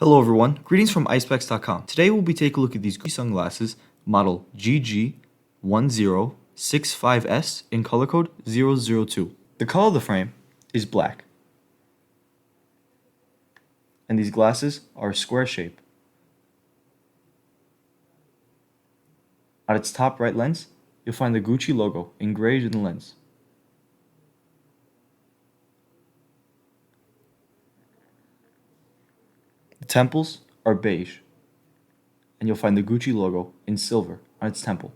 Hello everyone, greetings from Eyespecs.com. Today we'll be taking a look at these sunglasses, model GG1065s in color code 002. The color of the frame is black. And these glasses are a square shape. At its top right lens, you'll find the Gucci logo engraved in the lens. The temples are beige, and you'll find the Gucci logo in silver on its temple.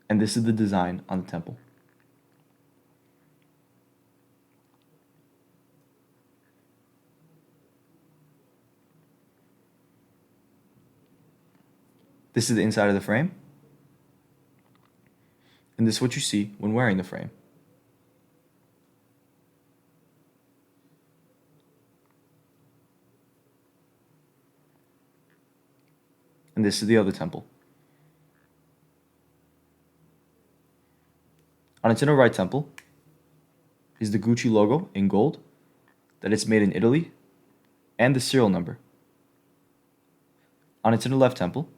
And this is the design on the temple. This is the inside of the frame, and this is what you see when wearing the frame. And this is the other temple. On its inner right temple is the Gucci logo in gold, that it's made in Italy, and the serial number. On its inner left temple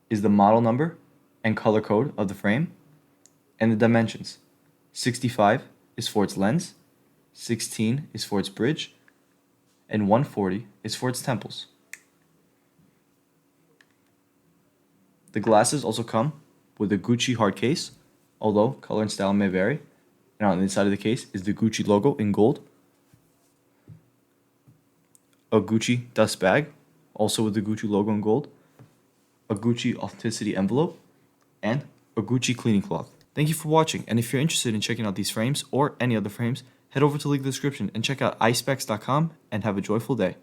is the model number and color code of the frame, and the dimensions. 65 is for its lens, 16 is for its bridge, and 140 is for its temples. The glasses also come with a Gucci hard case, although color and style may vary. And on the inside of the case is the Gucci logo in gold, a Gucci dust bag, also with the Gucci logo in gold, a Gucci authenticity envelope, and a Gucci cleaning cloth. Thank you for watching, and if you're interested in checking out these frames or any other frames, head over to the link in the description and check out Eyespecs.com and have a joyful day.